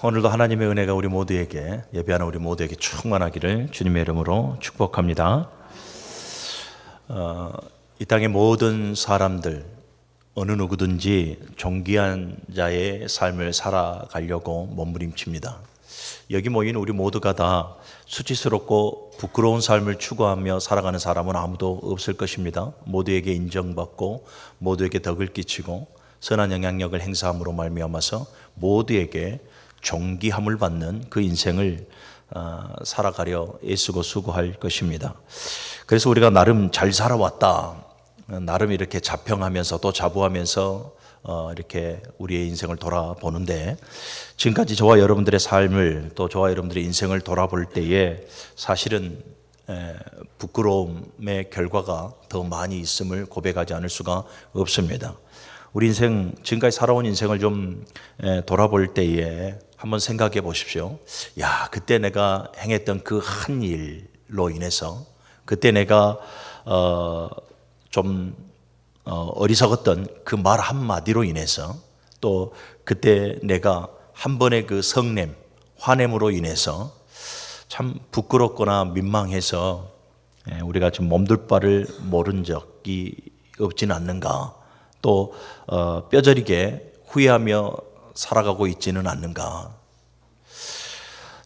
오늘도 하나님의 은혜가 우리 모두에게, 예배하는 우리 모두에게 충만하기를 주님의 이름으로 축복합니다. 이 땅의 모든 사람들, 어느 누구든지 존귀한 자의 삶을 살아가려고 몸부림칩니다. 여기 모인 우리 모두가 다 수치스럽고 부끄러운 삶을 추구하며 살아가는 사람은 아무도 없을 것입니다. 모두에게 인정받고 모두에게 덕을 끼치고 선한 영향력을 행사함으로 말미암아서 모두에게 존귀함을 받는 그 인생을 살아가려 애쓰고 수고할 것입니다. 그래서 우리가 나름 잘 살아왔다, 나름 이렇게 자평하면서 또 자부하면서 이렇게 우리의 인생을 돌아보는데, 지금까지 저와 여러분들의 삶을 또 저와 여러분들의 인생을 돌아볼 때에 사실은 부끄러움의 결과가 더 많이 있음을 고백하지 않을 수가 없습니다. 우리 인생, 지금까지 살아온 인생을 좀 돌아볼 때에 한번 생각해 보십시오. 야, 그때 내가 행했던 그 한 일로 인해서, 그때 내가 좀 어리석었던 그 말 한마디로 인해서, 또 그때 내가 한 번의 그 성냄, 화냄으로 인해서 참 부끄럽거나 민망해서 우리가 좀 몸둘 바를 모른 적이 없지는 않는가, 또 뼈저리게 후회하며 살아가고 있지는 않는가.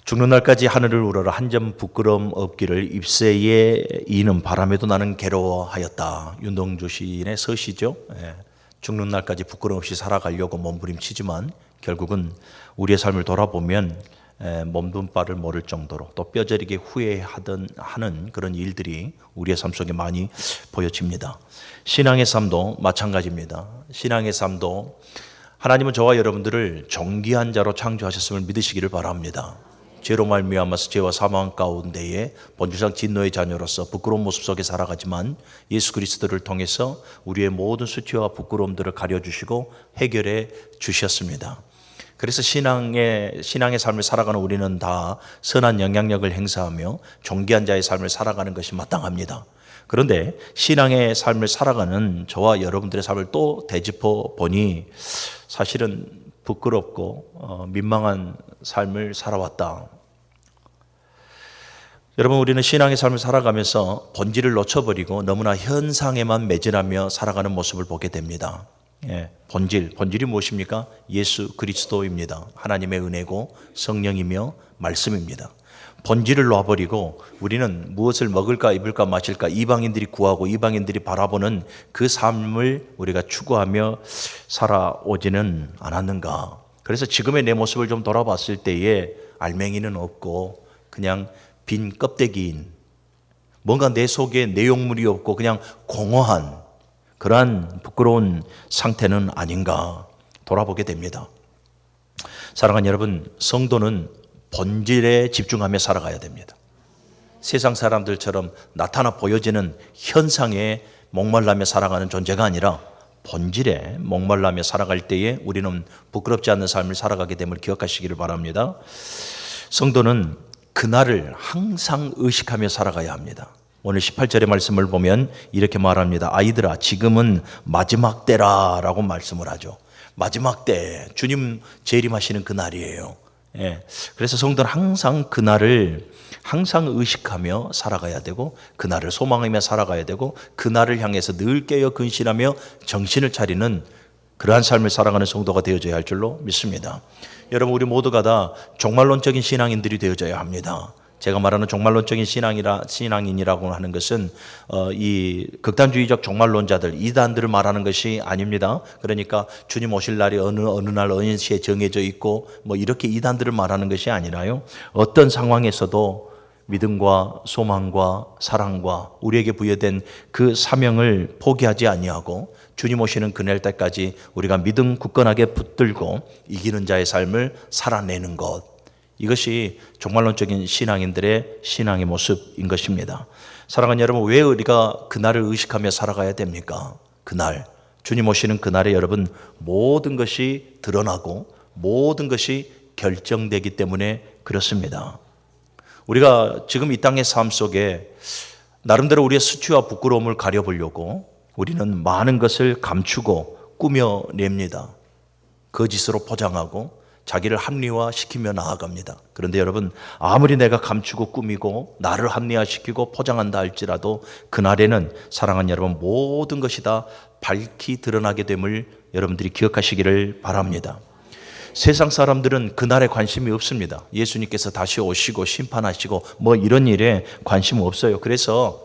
죽는 날까지 하늘을 우러러 한 점 부끄러움 없기를 잎새에 이는 바람에도 나는 괴로워하였다. 윤동주 시인의 서시죠. 죽는 날까지 부끄러움 없이 살아가려고 몸부림치지만 결국은 우리의 삶을 돌아보면 몸둔 바를 모를 정도로 또 뼈저리게 후회하는 그런 일들이 우리의 삶 속에 많이 보여집니다. 신앙의 삶도 마찬가지입니다. 신앙의 삶도 하나님은 저와 여러분들을 존귀한 자로 창조하셨음을 믿으시기를 바랍니다. 죄로 말미암아서 죄와 사망 가운데에 본질상 진노의 자녀로서 부끄러운 모습 속에 살아가지만 예수 그리스도를 통해서 우리의 모든 수치와 부끄러움들을 가려주시고 해결해 주셨습니다. 그래서 신앙의 삶을 살아가는 우리는 다 선한 영향력을 행사하며 존귀한 자의 삶을 살아가는 것이 마땅합니다. 그런데 신앙의 삶을 살아가는 저와 여러분들의 삶을 또 되짚어 보니 사실은 부끄럽고 민망한 삶을 살아왔다. 여러분, 우리는 신앙의 삶을 살아가면서 본질을 놓쳐버리고 너무나 현상에만 매진하며 살아가는 모습을 보게 됩니다. 본질이 무엇입니까? 예수 그리스도입니다. 하나님의 은혜고 성령이며 말씀입니다. 본질을 놔버리고 우리는 무엇을 먹을까 입을까 마실까 이방인들이 구하고 이방인들이 바라보는 그 삶을 우리가 추구하며 살아오지는 않았는가. 그래서 지금의 내 모습을 좀 돌아봤을 때에 알맹이는 없고 그냥 빈 껍데기인, 뭔가 내 속에 내용물이 없고 그냥 공허한 그러한 부끄러운 상태는 아닌가 돌아보게 됩니다. 사랑하는 여러분, 성도는 본질에 집중하며 살아가야 됩니다. 세상 사람들처럼 나타나 보여지는 현상에 목말라며 살아가는 존재가 아니라 본질에 목말라며 살아갈 때에 우리는 부끄럽지 않는 삶을 살아가게 됨을 기억하시기를 바랍니다. 성도는 그날을 항상 의식하며 살아가야 합니다. 오늘 18절의 말씀을 보면 이렇게 말합니다. 아이들아, 지금은 마지막 때라 라고 말씀을 하죠. 마지막 때, 주님 재림하시는 그날이에요. 그래서 성도는 항상 그날을 항상 의식하며 살아가야 되고, 그날을 소망하며 살아가야 되고, 그날을 향해서 늘 깨어 근신하며 정신을 차리는 그러한 삶을 살아가는 성도가 되어져야 할 줄로 믿습니다. 여러분, 우리 모두가 다 종말론적인 신앙인들이 되어져야 합니다. 제가 말하는 종말론적인 신앙인이라고 하는 것은 이 극단주의적 종말론자들, 이단들을 말하는 것이 아닙니다. 그러니까 주님 오실 날이 어느 날 어느 시에 정해져 있고 뭐 이렇게 이단들을 말하는 것이 아니라요, 어떤 상황에서도 믿음과 소망과 사랑과 우리에게 부여된 그 사명을 포기하지 아니하고 주님 오시는 그날 때까지 우리가 믿음 굳건하게 붙들고 이기는 자의 삶을 살아내는 것, 이것이 종말론적인 신앙인들의 신앙의 모습인 것입니다. 사랑하는 여러분, 왜 우리가 그날을 의식하며 살아가야 됩니까? 그날, 주님 오시는 그날에 여러분 모든 것이 드러나고 모든 것이 결정되기 때문에 그렇습니다. 우리가 지금 이 땅의 삶 속에 나름대로 우리의 수치와 부끄러움을 가려보려고 우리는 많은 것을 감추고 꾸며냅니다. 거짓으로 포장하고 자기를 합리화시키며 나아갑니다. 그런데 여러분, 아무리 내가 감추고 꾸미고 나를 합리화시키고 포장한다 할지라도 그날에는 사랑하는 여러분, 모든 것이 다 밝히 드러나게 됨을 여러분들이 기억하시기를 바랍니다. 세상 사람들은 그날에 관심이 없습니다. 예수님께서 다시 오시고 심판하시고 뭐 이런 일에 관심 없어요. 그래서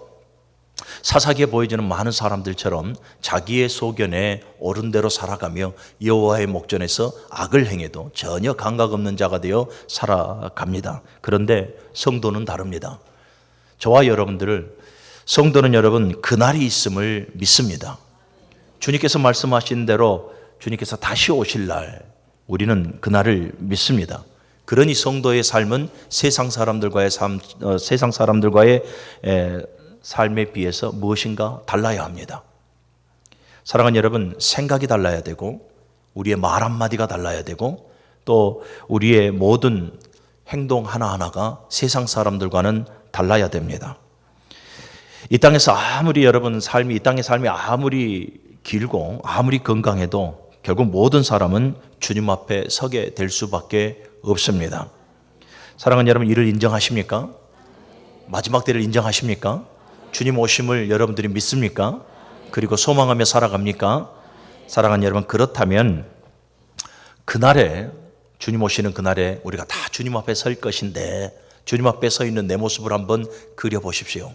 사사기에 보여지는 많은 사람들처럼 자기의 소견에 옳은 대로 살아가며 여호와의 목전에서 악을 행해도 전혀 감각 없는 자가 되어 살아갑니다. 그런데 성도는 다릅니다. 저와 여러분들을, 성도는 여러분 그날이 있음을 믿습니다. 주님께서 말씀하신 대로 주님께서 다시 오실 날 우리는 그날을 믿습니다. 그러니 성도의 삶은 세상 사람들과의 삶에 비해서 무엇인가 달라야 합니다. 사랑하는 여러분, 생각이 달라야 되고 우리의 말 한마디가 달라야 되고 또 우리의 모든 행동 하나하나가 세상 사람들과는 달라야 됩니다. 이 땅에서 아무리 여러분 이 땅의 삶이 아무리 길고 아무리 건강해도 결국 모든 사람은 주님 앞에 서게 될 수밖에 없습니다. 사랑하는 여러분, 이를 인정하십니까? 마지막 때를 인정하십니까? 주님 오심을 여러분들이 믿습니까? 그리고 소망하며 살아갑니까? 사랑하는 여러분, 그렇다면 그날에, 주님 오시는 그날에 우리가 다 주님 앞에 설 것인데 주님 앞에 서 있는 내 모습을 한번 그려보십시오.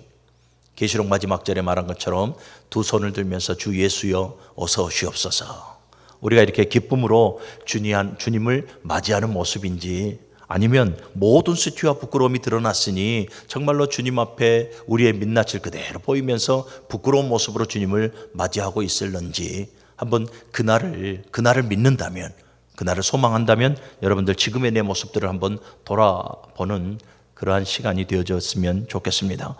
계시록 마지막 절에 말한 것처럼 두 손을 들면서 주 예수여 어서 오시옵소서. 우리가 이렇게 기쁨으로 주님을 맞이하는 모습인지, 아니면 모든 수치와 부끄러움이 드러났으니 정말로 주님 앞에 우리의 민낯을 그대로 보이면서 부끄러운 모습으로 주님을 맞이하고 있을는지 한번 그날을 믿는다면, 그날을 소망한다면 여러분들 지금의 내 모습들을 한번 돌아보는 그러한 시간이 되어졌으면 좋겠습니다.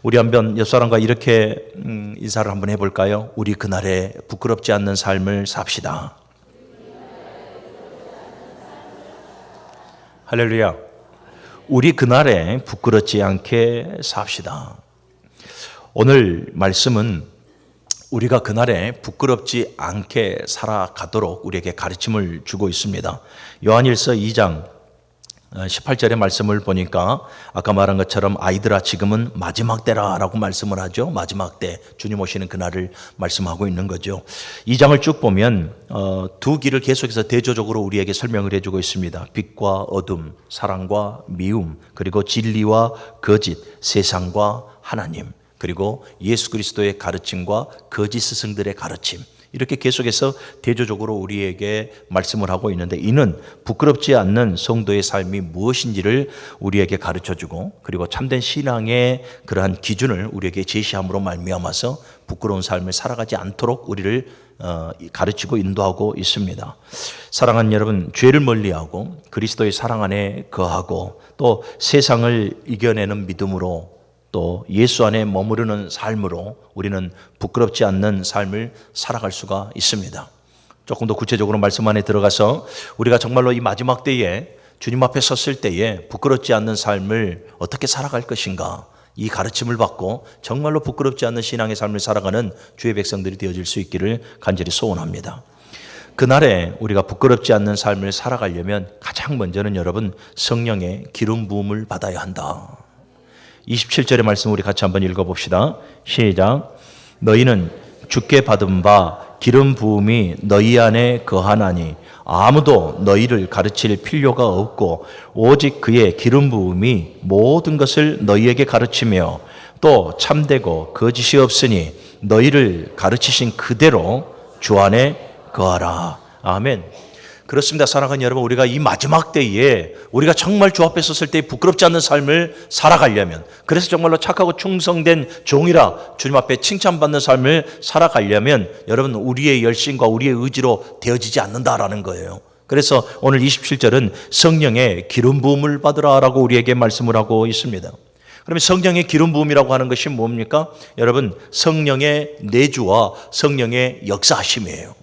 우리 한번 옆 사람과 이렇게 인사를 한번 해볼까요? 우리 그날에 부끄럽지 않는 삶을 삽시다. 할렐루야. 우리 그날에 부끄럽지 않게 삽시다. 오늘 말씀은 우리가 그날에 부끄럽지 않게 살아가도록 우리에게 가르침을 주고 있습니다. 요한일서 2장 18절의 말씀을 보니까 아까 말한 것처럼 아이들아 지금은 마지막 때라 라고 말씀을 하죠. 마지막 때, 주님 오시는 그날을 말씀하고 있는 거죠. 이 장을 쭉 보면 두 길을 계속해서 대조적으로 우리에게 설명을 해주고 있습니다. 빛과 어둠, 사랑과 미움, 그리고 진리와 거짓, 세상과 하나님, 그리고 예수 그리스도의 가르침과 거짓 스승들의 가르침, 이렇게 계속해서 대조적으로 우리에게 말씀을 하고 있는데, 이는 부끄럽지 않는 성도의 삶이 무엇인지를 우리에게 가르쳐주고, 그리고 참된 신앙의 그러한 기준을 우리에게 제시함으로 말미암아서 부끄러운 삶을 살아가지 않도록 우리를 가르치고 인도하고 있습니다. 사랑하는 여러분, 죄를 멀리하고 그리스도의 사랑 안에 거하고 또 세상을 이겨내는 믿음으로 또 예수 안에 머무르는 삶으로 우리는 부끄럽지 않는 삶을 살아갈 수가 있습니다. 조금 더 구체적으로 말씀 안에 들어가서 우리가 정말로 이 마지막 때에 주님 앞에 섰을 때에 부끄럽지 않는 삶을 어떻게 살아갈 것인가, 이 가르침을 받고 정말로 부끄럽지 않는 신앙의 삶을 살아가는 주의 백성들이 되어질 수 있기를 간절히 소원합니다. 그날에 우리가 부끄럽지 않는 삶을 살아가려면 가장 먼저는 여러분, 성령의 기름 부음을 받아야 한다. 27절의 말씀 우리 같이 한번 읽어봅시다. 시작. 너희는 주께 받은 바 기름 부음이 너희 안에 거하나니 아무도 너희를 가르칠 필요가 없고 오직 그의 기름 부음이 모든 것을 너희에게 가르치며 또 참되고 거짓이 없으니 너희를 가르치신 그대로 주 안에 거하라. 아멘. 그렇습니다. 사랑하는 여러분, 우리가 이 마지막 때에 우리가 정말 주 앞에 섰을 때 부끄럽지 않는 삶을 살아가려면, 그래서 정말로 착하고 충성된 종이라 주님 앞에 칭찬받는 삶을 살아가려면 여러분, 우리의 열심과 우리의 의지로 되어지지 않는다라는 거예요. 그래서 오늘 27절은 성령의 기름 부음을 받으라라고 우리에게 말씀을 하고 있습니다. 그러면 성령의 기름 부음이라고 하는 것이 뭡니까? 여러분, 성령의 내주와 성령의 역사하심이에요.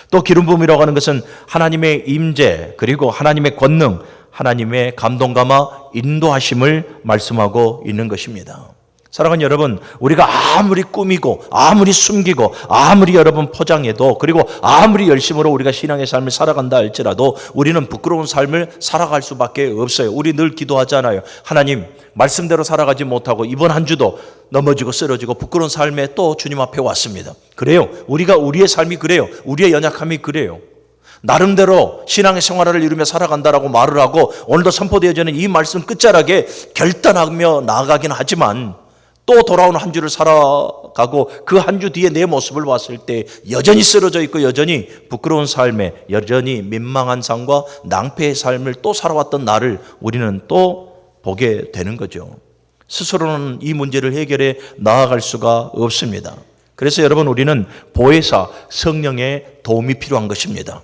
또 기름 부음이라고 하는 것은 하나님의 임재, 그리고 하나님의 권능, 하나님의 감동감화 인도하심을 말씀하고 있는 것입니다. 사랑하는 여러분, 우리가 아무리 꾸미고 아무리 숨기고 아무리 여러분 포장해도, 그리고 아무리 열심으로 우리가 신앙의 삶을 살아간다 할지라도 우리는 부끄러운 삶을 살아갈 수밖에 없어요. 우리 늘 기도하잖아요. 하나님, 말씀대로 살아가지 못하고 이번 한 주도 넘어지고 쓰러지고 부끄러운 삶에 또 주님 앞에 왔습니다. 그래요. 우리의 삶이 그래요. 우리의 연약함이 그래요. 나름대로 신앙의 생활을 이루며 살아간다라고 말을 하고 오늘도 선포되어지는 이 말씀 끝자락에 결단하며 나아가긴 하지만 또 돌아오는 한 주를 살아가고 그 한 주 뒤에 내 모습을 봤을 때 여전히 쓰러져 있고 여전히 부끄러운 삶에, 여전히 민망한 삶과 낭패의 삶을 또 살아왔던 나를 우리는 또 보게 되는 거죠. 스스로는 이 문제를 해결해 나아갈 수가 없습니다. 그래서 여러분, 우리는 보혜사 성령의 도움이 필요한 것입니다.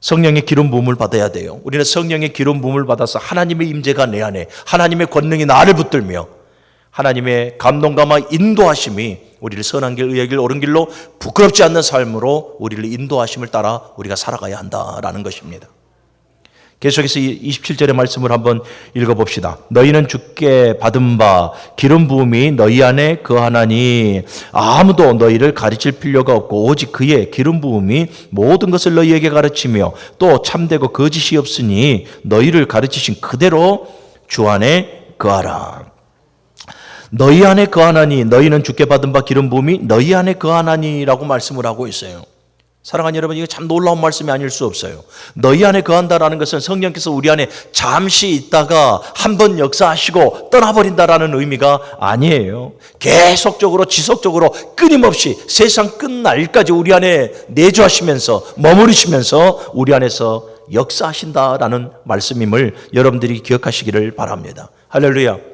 성령의 기름 부음을 받아야 돼요. 우리는 성령의 기름 부음을 받아서 하나님의 임재가 내 안에, 하나님의 권능이 나를 붙들며 하나님의 감동감과 인도하심이 우리를 선한 길, 의의 길, 옳은 길로 부끄럽지 않는 삶으로 우리를 인도하심을 따라 우리가 살아가야 한다라는 것입니다. 계속해서 27절의 말씀을 한번 읽어봅시다. 너희는 주께 받은 바 기름 부음이 너희 안에 거하나니 아무도 너희를 가르칠 필요가 없고 오직 그의 기름 부음이 모든 것을 너희에게 가르치며 또 참되고 거짓이 없으니 너희를 가르치신 그대로 주 안에 거하라. 너희 안에 거하나니, 너희는 주께 받은 바 기름 부음이 너희 안에 거하나니라고 말씀을 하고 있어요. 사랑하는 여러분, 이거 참 놀라운 말씀이 아닐 수 없어요. 너희 안에 거한다라는 것은 성령께서 우리 안에 잠시 있다가 한번 역사하시고 떠나버린다라는 의미가 아니에요. 계속적으로 지속적으로 끊임없이 세상 끝날까지 우리 안에 내주하시면서 머무르시면서 우리 안에서 역사하신다라는 말씀임을 여러분들이 기억하시기를 바랍니다. 할렐루야.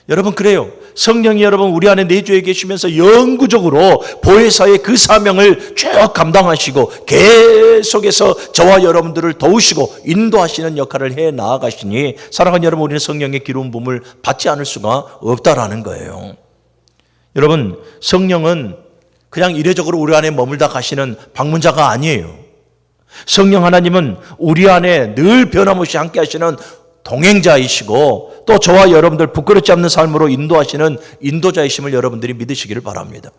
여러분, 그래요. 성령이 여러분 우리 안에 내주해 계시면서 영구적으로 보혜사의 그 사명을 쭉 감당하시고 계속해서 저와 여러분들을 도우시고 인도하시는 역할을 해 나아가시니 사랑하는 여러분, 우리는 성령의 기름 부음을 받지 않을 수가 없다라는 거예요. 여러분, 성령은 그냥 이례적으로 우리 안에 머물다 가시는 방문자가 아니에요. 성령 하나님은 우리 안에 늘 변함없이 함께 하시는 동행자이시고 또 저와 여러분들 부끄럽지 않는 삶으로 인도하시는 인도자이심을 여러분들이 믿으시기를 바랍니다.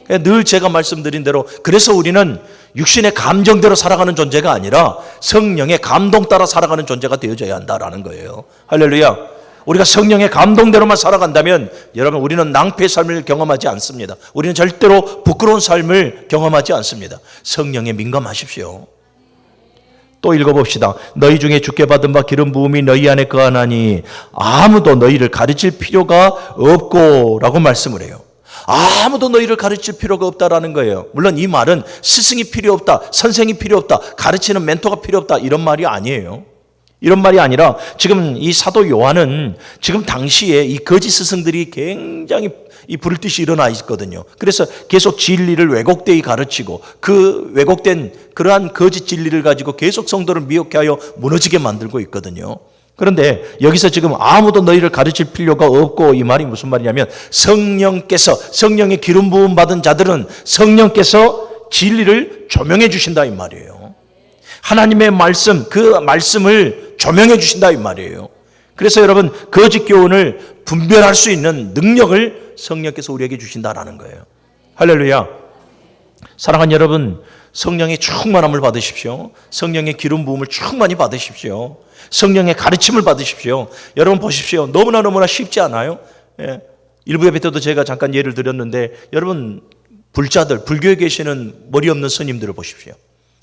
늘 제가 말씀드린 대로, 그래서 우리는 육신의 감정대로 살아가는 존재가 아니라 성령의 감동 따라 살아가는 존재가 되어져야 한다라는 거예요. 할렐루야. 우리가 성령의 감동대로만 살아간다면 여러분, 우리는 낭패의 삶을 경험하지 않습니다. 우리는 절대로 부끄러운 삶을 경험하지 않습니다. 성령에 민감하십시오. 또 읽어봅시다. 너희 중에 주께 받은 바 기름 부음이 너희 안에 거하나니 아무도 너희를 가르칠 필요가 없고 라고 말씀을 해요. 아무도 너희를 가르칠 필요가 없다라는 거예요. 물론 이 말은 스승이 필요 없다, 선생이 필요 없다, 가르치는 멘토가 필요 없다 이런 말이 아니에요. 이런 말이 아니라 지금 이 사도 요한은 지금 당시에 이 거짓 스승들이 굉장히 이 불을 듯이 일어나 있거든요. 그래서 계속 진리를 왜곡되이 가르치고 그 왜곡된 그러한 거짓 진리를 가지고 계속 성도를 미혹해 하여 무너지게 만들고 있거든요. 그런데 여기서 지금 아무도 너희를 가르칠 필요가 없고, 이 말이 무슨 말이냐면 성령께서, 성령의 기름 부음 받은 자들은 성령께서 진리를 조명해 주신다 이 말이에요. 하나님의 말씀, 그 말씀을 조명해 주신다 이 말이에요. 그래서 여러분, 거짓 교훈을 분별할 수 있는 능력을 성령께서 우리에게 주신다라는 거예요. 할렐루야. 사랑하는 여러분, 성령의 충만함을 받으십시오. 성령의 기름 부음을 충만히 받으십시오. 성령의 가르침을 받으십시오. 여러분 보십시오. 너무나 쉽지 않아요? 예. 일부 예배 때도 제가 잠깐 예를 드렸는데, 여러분 불자들, 불교에 계시는 머리 없는 스님들을 보십시오.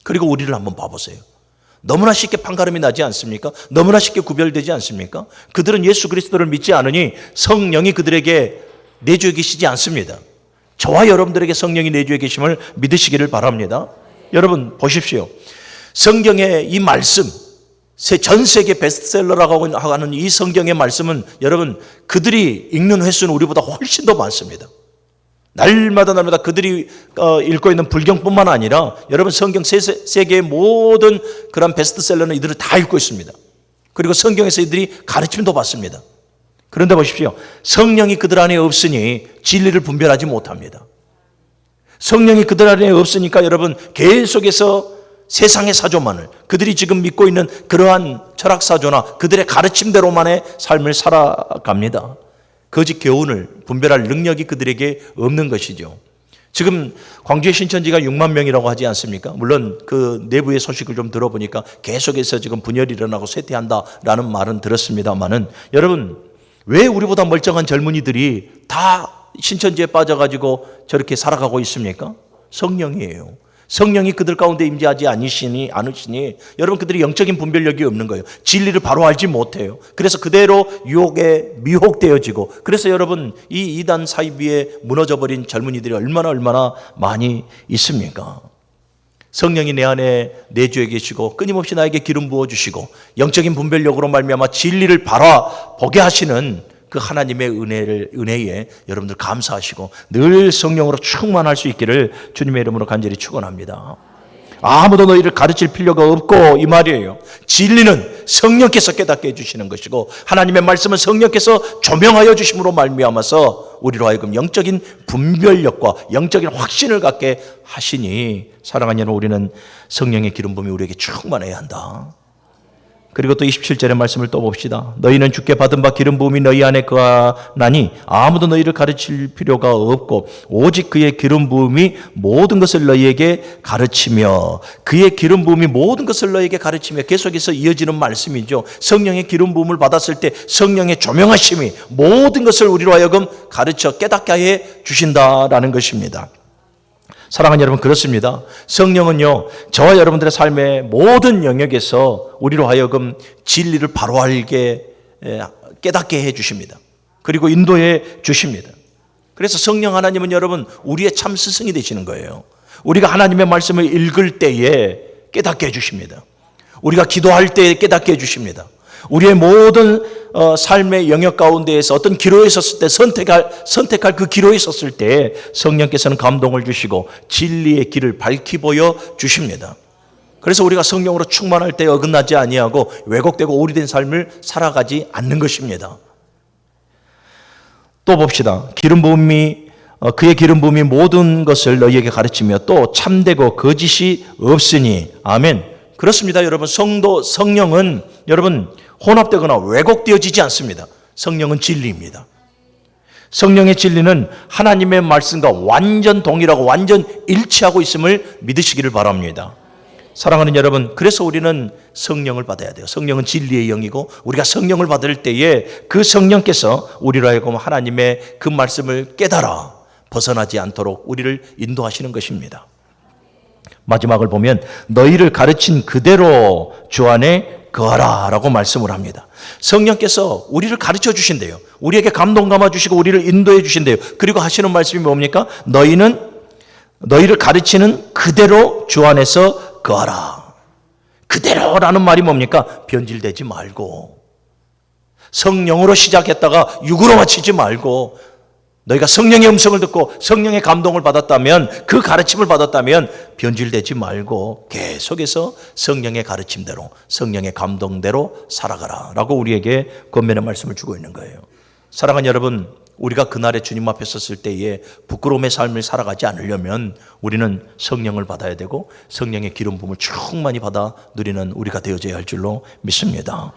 그리고 우리를 한번 봐보세요. 너무나 쉽게 판가름이 나지 않습니까? 너무나 쉽게 구별되지 않습니까? 그들은 예수 그리스도를 믿지 않으니 성령이 그들에게 내주해 계시지 않습니다. 저와 여러분들에게 성령이 내주해 계심을 믿으시기를 바랍니다. 여러분 보십시오. 성경의 이 말씀, 전 세계 베스트셀러라고 하는 이 성경의 말씀은 여러분, 그들이 읽는 횟수는 우리보다 훨씬 더 많습니다. 날마다 그들이 읽고 있는 불경뿐만 아니라 여러분, 성경 세계의 모든 그런 베스트셀러는 이들을 다 읽고 있습니다. 그리고 성경에서 이들이 가르침도 받습니다. 그런데 보십시오. 성령이 그들 안에 없으니 진리를 분별하지 못합니다. 성령이 그들 안에 없으니까 여러분, 계속해서 세상의 사조만을, 그들이 지금 믿고 있는 그러한 철학사조나 그들의 가르침대로만의 삶을 살아갑니다. 거짓 교훈을 분별할 능력이 그들에게 없는 것이죠. 지금 광주의 신천지가 6만 명이라고 하지 않습니까? 물론 그 내부의 소식을 좀 들어보니까 계속해서 지금 분열이 일어나고 쇠퇴한다라는 말은 들었습니다만은, 여러분, 왜 우리보다 멀쩡한 젊은이들이 다 신천지에 빠져가지고 저렇게 살아가고 있습니까? 성령이에요. 성령이 그들 가운데 임재하지 않으시니 여러분, 그들이 영적인 분별력이 없는 거예요. 진리를 바로 알지 못해요. 그래서 그대로 유혹에 미혹되어지고, 그래서 여러분, 이 이단 사이비에 무너져버린 젊은이들이 얼마나 많이 있습니까? 성령이 내 안에 내주에 계시고 끊임없이 나에게 기름 부어주시고 영적인 분별력으로 말미암아 진리를 바라보게 하시는 그 하나님의 은혜에 여러분들 감사하시고 늘 성령으로 충만할 수 있기를 주님의 이름으로 간절히 축원합니다. 아무도 너희를 가르칠 필요가 없고, 이 말이에요. 진리는 성령께서 깨닫게 해주시는 것이고, 하나님의 말씀은 성령께서 조명하여 주심으로 말미암아서 우리로 하여금 영적인 분별력과 영적인 확신을 갖게 하시니, 사랑하는 여러분, 우리는 성령의 기름 부음이 우리에게 충만해야 한다. 그리고 또 27절의 말씀을 또 봅시다. 너희는 주께 받은 바 기름 부음이 너희 안에 거하나니 아무도 너희를 가르칠 필요가 없고 오직 그의 기름 부음이 모든 것을 너희에게 가르치며, 그의 기름 부음이 모든 것을 너희에게 가르치며, 계속해서 이어지는 말씀이죠. 성령의 기름 부음을 받았을 때 성령의 조명하심이 모든 것을 우리로 하여금 가르쳐 깨닫게 해 주신다라는 것입니다. 사랑하는 여러분, 그렇습니다. 성령은요, 저와 여러분들의 삶의 모든 영역에서 우리로 하여금 진리를 바로 알게 깨닫게 해 주십니다. 그리고 인도해 주십니다. 그래서 성령 하나님은 여러분 우리의 참 스승이 되시는 거예요. 우리가 하나님의 말씀을 읽을 때에 깨닫게 해 주십니다. 우리가 기도할 때에 깨닫게 해 주십니다. 우리의 모든 삶의 영역 가운데에서 어떤 기로에 섰을 때 선택할 그 기로에 섰을 때 성령께서는 감동을 주시고 진리의 길을 밝히 보여 주십니다. 그래서 우리가 성령으로 충만할 때 어긋나지 아니하고 왜곡되고 오리된 삶을 살아가지 않는 것입니다. 또 봅시다. 그의 기름 부음이 모든 것을 너희에게 가르치며 또 참되고 거짓이 없으니. 아멘. 그렇습니다. 여러분, 성령은 여러분 혼합되거나 왜곡되어지지 않습니다. 성령은 진리입니다. 성령의 진리는 하나님의 말씀과 완전 동일하고 완전 일치하고 있음을 믿으시기를 바랍니다. 사랑하는 여러분, 그래서 우리는 성령을 받아야 돼요. 성령은 진리의 영이고 우리가 성령을 받을 때에 그 성령께서 우리로 하여금 하나님의 그 말씀을 깨달아 벗어나지 않도록 우리를 인도하시는 것입니다. 마지막을 보면 너희를 가르친 그대로 주 안에 거하라 라고 말씀을 합니다. 성령께서 우리를 가르쳐 주신대요. 우리에게 감동 감아 주시고 우리를 인도해 주신대요. 그리고 하시는 말씀이 뭡니까? 너희를 가르치는 그대로 주 안에서 거하라. 그대로라는 말이 뭡니까? 변질되지 말고, 성령으로 시작했다가 육으로 마치지 말고, 너희가 성령의 음성을 듣고 성령의 감동을 받았다면, 그 가르침을 받았다면 변질되지 말고 계속해서 성령의 가르침대로, 성령의 감동대로 살아가라 라고 우리에게 권면의 말씀을 주고 있는 거예요. 사랑하는 여러분, 우리가 그날에 주님 앞에 섰을 때에 부끄러움의 삶을 살아가지 않으려면 우리는 성령을 받아야 되고 성령의 기름 부음을 충만히 받아 누리는 우리가 되어져야 할 줄로 믿습니다.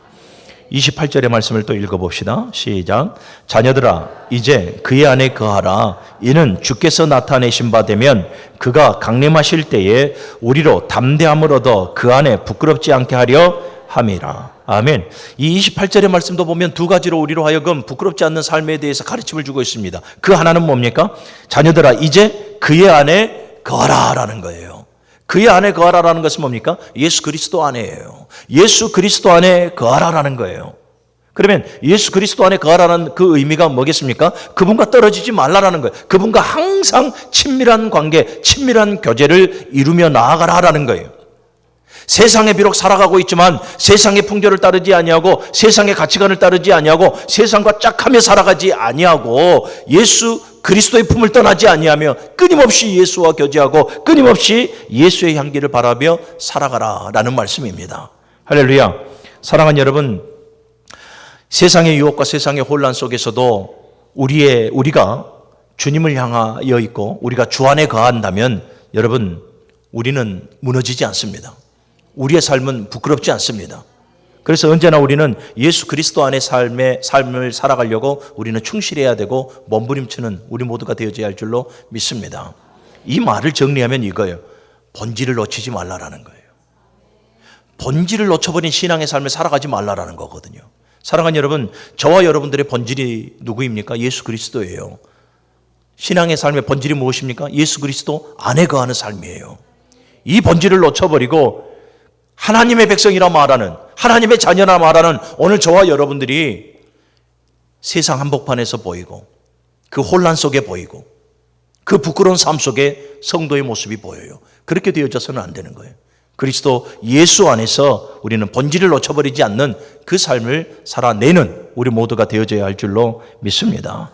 28절의 말씀을 또 읽어봅시다. 시작. 자녀들아, 이제 그의 안에 거하라. 이는 주께서 나타내신 바 되면 그가 강림하실 때에 우리로 담대함을 얻어 그 안에 부끄럽지 않게 하려 함이라. 아멘. 이 28절의 말씀도 보면 두 가지로 우리로 하여금 부끄럽지 않는 삶에 대해서 가르침을 주고 있습니다. 그 하나는 뭡니까? 자녀들아, 이제 그의 안에 거하라 라는 거예요. 그의 안에 거하라라는 것은 뭡니까? 예수 그리스도 안에예요. 예수 그리스도 안에 거하라라는 거예요. 그러면 예수 그리스도 안에 거하라는 그 의미가 뭐겠습니까? 그분과 떨어지지 말라라는 거예요. 그분과 항상 친밀한 관계, 친밀한 교제를 이루며 나아가라라는 거예요. 세상에 비록 살아가고 있지만 세상의 풍조를 따르지 아니하고 세상의 가치관을 따르지 아니하고 세상과 짝하며 살아가지 아니하고 예수 그리스도의 품을 떠나지 아니하며 끊임없이 예수와 교제하고 끊임없이 예수의 향기를 바라며 살아가라라는 말씀입니다. 할렐루야. 사랑하는 여러분, 세상의 유혹과 세상의 혼란 속에서도 우리가 주님을 향하여 있고 우리가 주 안에 거한다면 여러분, 우리는 무너지지 않습니다. 우리의 삶은 부끄럽지 않습니다. 그래서 언제나 우리는 예수 그리스도 안의 삶을 살아가려고 우리는 충실해야 되고 몸부림치는 우리 모두가 되어져야 할 줄로 믿습니다. 이 말을 정리하면 이거예요. 본질을 놓치지 말라라는 거예요. 본질을 놓쳐버린 신앙의 삶을 살아가지 말라라는 거거든요. 사랑하는 여러분, 저와 여러분들의 본질이 누구입니까? 예수 그리스도예요. 신앙의 삶의 본질이 무엇입니까? 예수 그리스도 안에 거하는 삶이에요. 이 본질을 놓쳐버리고 하나님의 백성이라 말하는, 하나님의 자녀라 말하는 오늘 저와 여러분들이 세상 한복판에서 보이고 그 혼란 속에 보이고 그 부끄러운 삶 속에 성도의 모습이 보여요. 그렇게 되어져서는 안 되는 거예요. 그리스도 예수 안에서 우리는 본질을 놓쳐버리지 않는 그 삶을 살아내는 우리 모두가 되어져야 할 줄로 믿습니다.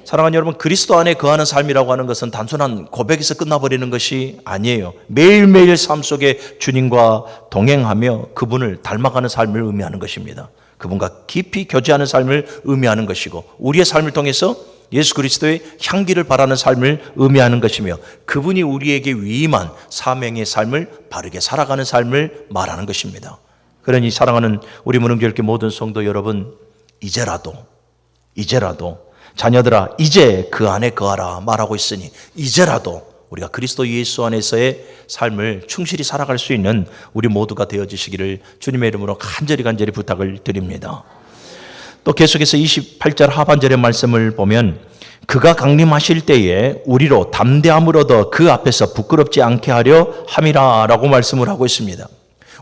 사랑하는 여러분, 그리스도 안에 거하는 삶이라고 하는 것은 단순한 고백에서 끝나버리는 것이 아니에요. 매일매일 삶 속에 주님과 동행하며 그분을 닮아가는 삶을 의미하는 것입니다. 그분과 깊이 교제하는 삶을 의미하는 것이고 우리의 삶을 통해서 예수 그리스도의 향기를 바라는 삶을 의미하는 것이며 그분이 우리에게 위임한 사명의 삶을 바르게 살아가는 삶을 말하는 것입니다. 그러니 사랑하는 우리 문흥교회 모든 성도 여러분, 이제라도 자녀들아 이제 그 안에 거하라 말하고 있으니 이제라도 우리가 그리스도 예수 안에서의 삶을 충실히 살아갈 수 있는 우리 모두가 되어주시기를 주님의 이름으로 간절히 부탁을 드립니다. 또 계속해서 28절 하반절의 말씀을 보면 그가 강림하실 때에 우리로 담대함을 얻어 그 앞에서 부끄럽지 않게 하려 함이라 라고 말씀을 하고 있습니다.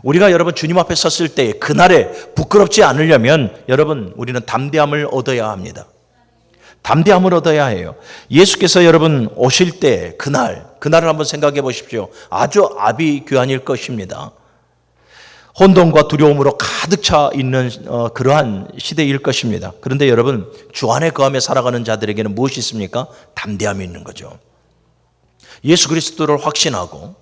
우리가 여러분 주님 앞에 섰을 때에 그날에 부끄럽지 않으려면 여러분 우리는 담대함을 얻어야 합니다. 담대함을 얻어야 해요. 예수께서 여러분 오실 때 그날을 한번 생각해 보십시오. 아주 아비규환일 것입니다. 혼돈과 두려움으로 가득 차 있는 그러한 시대일 것입니다. 그런데 여러분 주 안에 거하며 살아가는 자들에게는 무엇이 있습니까? 담대함이 있는 거죠. 예수 그리스도를 확신하고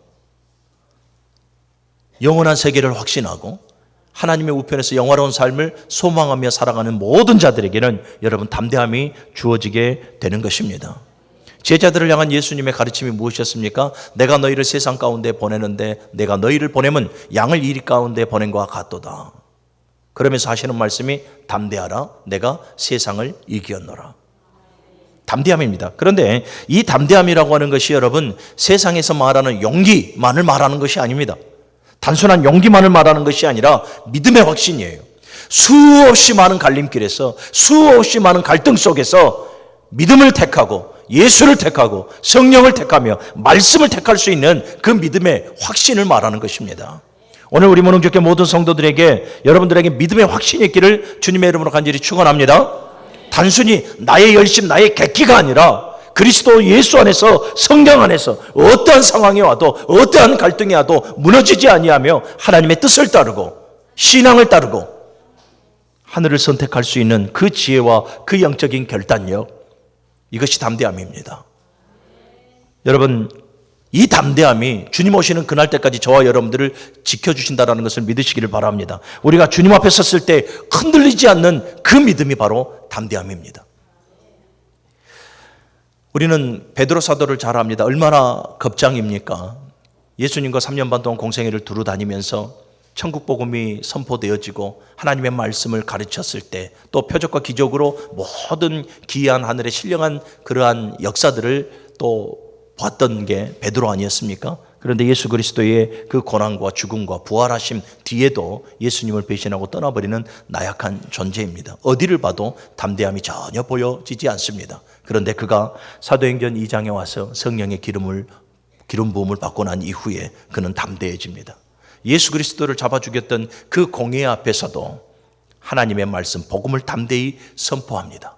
영원한 세계를 확신하고 하나님의 우편에서 영화로운 삶을 소망하며 살아가는 모든 자들에게는 여러분 담대함이 주어지게 되는 것입니다. 제자들을 향한 예수님의 가르침이 무엇이었습니까? 내가 너희를 세상 가운데 보내는데 내가 너희를 보내면 양을 이리 가운데 보낸 것과 같도다. 그러면서 하시는 말씀이 담대하라 내가 세상을 이기었노라. 담대함입니다. 그런데 이 담대함이라고 하는 것이 여러분 세상에서 말하는 용기만을 말하는 것이 아닙니다. 단순한 용기만을 말하는 것이 아니라 믿음의 확신이에요. 수없이 많은 갈림길에서 수없이 많은 갈등 속에서 믿음을 택하고 예수를 택하고 성령을 택하며 말씀을 택할 수 있는 그 믿음의 확신을 말하는 것입니다. 오늘 우리 문흥교회 모든 성도들에게 여러분들에게 믿음의 확신이 있기를 주님의 이름으로 간절히 축원합니다. 단순히 나의 열심, 나의 객기가 아니라 그리스도 예수 안에서 성령 안에서 어떠한 상황이 와도 어떠한 갈등이 와도 무너지지 아니하며 하나님의 뜻을 따르고 신앙을 따르고 하늘을 선택할 수 있는 그 지혜와 그 영적인 결단력, 이것이 담대함입니다. 여러분 이 담대함이 주님 오시는 그날 때까지 저와 여러분들을 지켜주신다는 것을 믿으시기를 바랍니다. 우리가 주님 앞에 섰을 때 흔들리지 않는 그 믿음이 바로 담대함입니다. 우리는 베드로 사도를 잘 압니다. 얼마나 겁장입니까? 예수님과 3년 반 동안 공생애를 두루 다니면서 천국 복음이 선포되어지고 하나님의 말씀을 가르쳤을 때 또 표적과 기적으로 모든 기이한 하늘의 신령한 그러한 역사들을 또 봤던 게 베드로 아니었습니까? 그런데 예수 그리스도의 그 고난과 죽음과 부활하심 뒤에도 예수님을 배신하고 떠나버리는 나약한 존재입니다. 어디를 봐도 담대함이 전혀 보여지지 않습니다. 그런데 그가 사도행전 2장에 와서 성령의 기름 부음을 받고 난 이후에 그는 담대해집니다. 예수 그리스도를 잡아 죽였던 그 공회 앞에서도 하나님의 말씀, 복음을 담대히 선포합니다.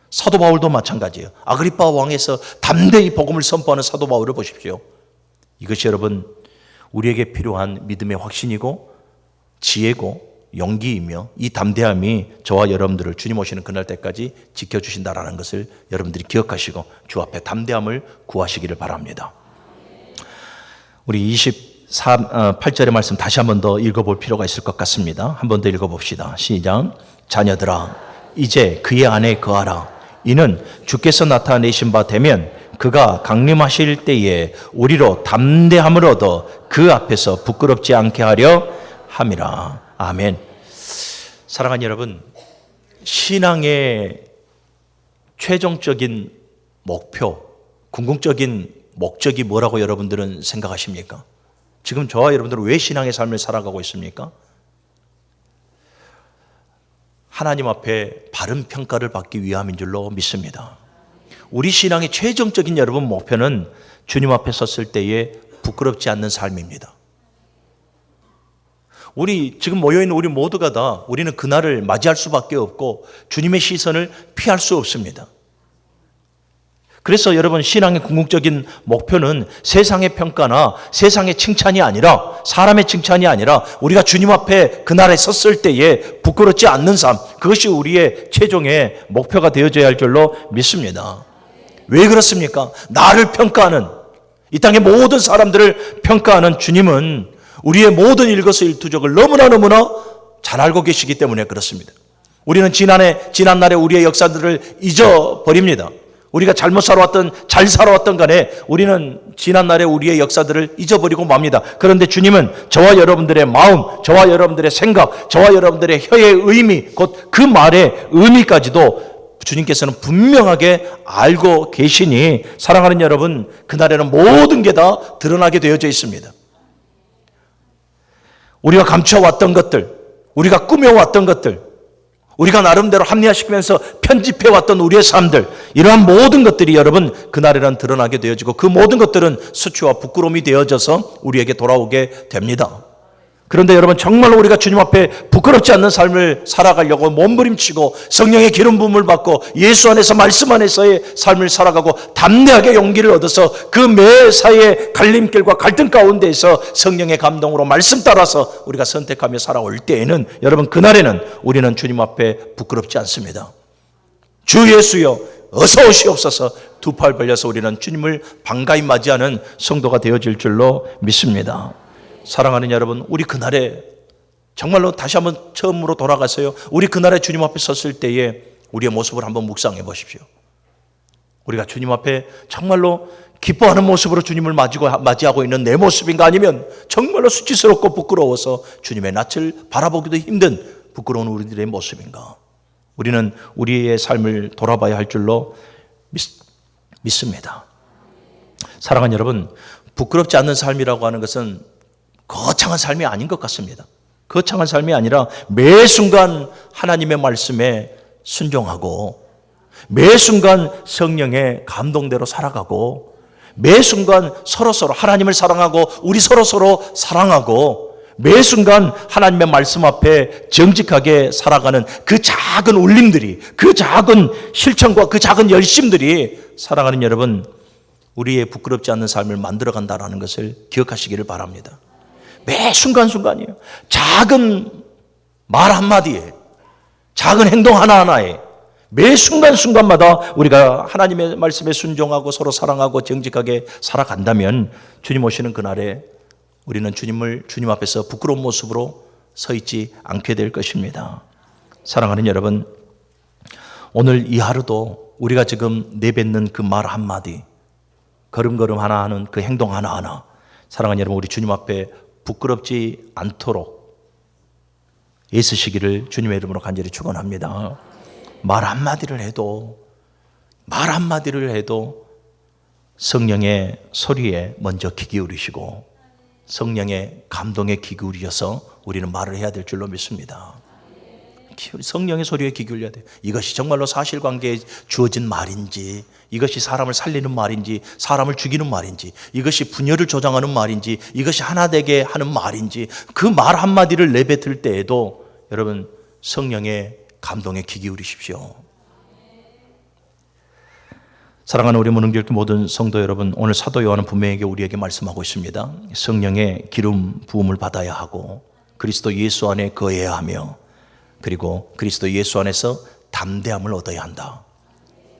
사도 바울도 마찬가지예요. 아그리파 왕에서 담대히 복음을 선포하는 사도 바울을 보십시오. 이것이 여러분 우리에게 필요한 믿음의 확신이고 지혜고 용기이며 이 담대함이 저와 여러분들을 주님 오시는 그날 때까지 지켜주신다라는 것을 여러분들이 기억하시고 주 앞에 담대함을 구하시기를 바랍니다. 우리 28절의 말씀 다시 한 번 더 읽어볼 필요가 있을 것 같습니다. 한 번 더 읽어봅시다. 시작. 자녀들아 이제 그의 안에 거하라. 이는 주께서 나타내신 바 되면 그가 강림하실 때에 우리로 담대함을 얻어 그 앞에서 부끄럽지 않게 하려 함이라. 아멘. 사랑하는 여러분, 신앙의 최종적인 목표, 궁극적인 목적이 뭐라고 여러분들은 생각하십니까? 지금 저와 여러분들은 왜 신앙의 삶을 살아가고 있습니까? 하나님 앞에 바른 평가를 받기 위함인 줄로 믿습니다. 우리 신앙의 최종적인 여러분 목표는 주님 앞에 섰을 때에 부끄럽지 않는 삶입니다. 우리 지금 모여있는 우리 모두가 다 우리는 그날을 맞이할 수밖에 없고 주님의 시선을 피할 수 없습니다. 그래서 여러분, 신앙의 궁극적인 목표는 세상의 평가나 세상의 칭찬이 아니라, 사람의 칭찬이 아니라 우리가 주님 앞에 그날에 섰을 때에 부끄럽지 않는 삶, 그것이 우리의 최종의 목표가 되어져야 할 줄로 믿습니다. 왜 그렇습니까? 나를 평가하는, 이 땅의 모든 사람들을 평가하는 주님은 우리의 모든 일거수일투족을 너무나 잘 알고 계시기 때문에 그렇습니다. 우리는 지난날의 우리의 역사들을 잊어버립니다. 우리가 잘못 살아왔던, 잘 살아왔던 간에 우리는 지난날의 우리의 역사들을 잊어버리고 맙니다. 그런데 주님은 저와 여러분들의 마음, 저와 여러분들의 생각, 저와 여러분들의 혀의 의미, 곧 그 말의 의미까지도 주님께서는 분명하게 알고 계시니, 사랑하는 여러분, 그날에는 모든 게 다 드러나게 되어져 있습니다. 우리가 감춰왔던 것들, 우리가 꾸며왔던 것들, 우리가 나름대로 합리화시키면서 편집해왔던 우리의 삶들, 이러한 모든 것들이 여러분 그날에는 드러나게 되어지고 그 모든 것들은 수치와 부끄러움이 되어져서 우리에게 돌아오게 됩니다. 그런데 여러분, 정말로 우리가 주님 앞에 부끄럽지 않는 삶을 살아가려고 몸부림치고 성령의 기름 부음을 받고 예수 안에서, 말씀 안에서의 삶을 살아가고 담대하게 용기를 얻어서 그 매사의 갈림길과 갈등 가운데에서 성령의 감동으로 말씀 따라서 우리가 선택하며 살아올 때에는 여러분, 그날에는 우리는 주님 앞에 부끄럽지 않습니다. 주 예수여 어서 오시옵소서, 두 팔 벌려서 우리는 주님을 반가이 맞이하는 성도가 되어질 줄로 믿습니다. 사랑하는 여러분, 우리 그날에 정말로 다시 한번 처음으로 돌아가세요. 우리 그날에 주님 앞에 섰을 때에 우리의 모습을 한번 묵상해 보십시오. 우리가 주님 앞에 정말로 기뻐하는 모습으로 주님을 맞이하고 있는 내 모습인가, 아니면 정말로 수치스럽고 부끄러워서 주님의 낯을 바라보기도 힘든 부끄러운 우리들의 모습인가. 우리는 우리의 삶을 돌아봐야 할 줄로 믿습니다. 사랑하는 여러분, 부끄럽지 않는 삶이라고 하는 것은 거창한 삶이 아닌 것 같습니다. 거창한 삶이 아니라 매 순간 하나님의 말씀에 순종하고, 매 순간 성령의 감동대로 살아가고, 매 순간 서로서로 하나님을 사랑하고 우리 서로서로 사랑하고, 매 순간 하나님의 말씀 앞에 정직하게 살아가는 그 작은 울림들이, 그 작은 실천과 그 작은 열심들이, 사랑하는 여러분, 우리의 부끄럽지 않는 삶을 만들어간다는 것을 기억하시기를 바랍니다. 매 순간순간이에요. 작은 말 한마디에, 작은 행동 하나하나에, 매 순간순간마다 우리가 하나님의 말씀에 순종하고 서로 사랑하고 정직하게 살아간다면 주님 오시는 그날에 우리는 주님 앞에서 부끄러운 모습으로 서 있지 않게 될 것입니다. 사랑하는 여러분, 오늘 이 하루도 우리가 지금 내뱉는 그 말 한마디, 걸음걸음 하나 하는 그 행동 하나하나, 사랑하는 여러분, 우리 주님 앞에 부끄럽지 않도록 애쓰시기를 주님의 이름으로 간절히 축원합니다. 말 한마디를 해도 성령의 소리에 먼저 귀 기울이시고 성령의 감동에 귀 기울여서 우리는 말을 해야 될 줄로 믿습니다. 성령의 소리에 귀 기울여야 돼요. 이것이 정말로 사실관계에 주어진 말인지, 이것이 사람을 살리는 말인지, 사람을 죽이는 말인지, 이것이 분열을 조장하는 말인지, 이것이 하나 되게 하는 말인지, 그 말 한마디를 내뱉을 때에도 여러분 성령의 감동에 귀 기울이십시오. 사랑하는 우리 문흥교회 모든 성도 여러분, 오늘 사도 요한은 분명하게 우리에게 말씀하고 있습니다. 성령의 기름 부음을 받아야 하고 그리스도 예수 안에 거해야 하며, 그리고 그리스도 예수 안에서 담대함을 얻어야 한다.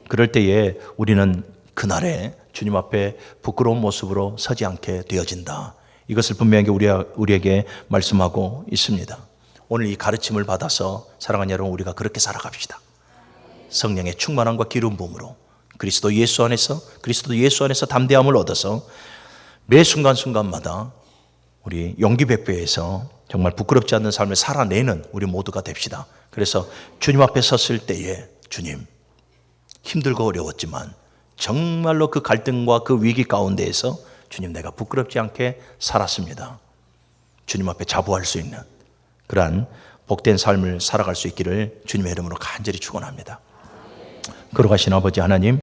그럴 때에 우리는 그날에 주님 앞에 부끄러운 모습으로 서지 않게 되어진다. 이것을 분명하게 우리에게 말씀하고 있습니다. 오늘 이 가르침을 받아서 사랑하는 여러분, 우리가 그렇게 살아갑시다. 성령의 충만함과 기름 부음으로 그리스도 예수 안에서 담대함을 얻어서 매 순간순간마다 우리 용기 백배에서 정말 부끄럽지 않는 삶을 살아내는 우리 모두가 됩시다. 그래서 주님 앞에 섰을 때에 주님, 힘들고 어려웠지만 정말로 그 갈등과 그 위기 가운데에서 주님, 내가 부끄럽지 않게 살았습니다. 주님 앞에 자부할 수 있는 그러한 복된 삶을 살아갈 수 있기를 주님의 이름으로 간절히 축원합니다. 걸어가신 아버지 하나님,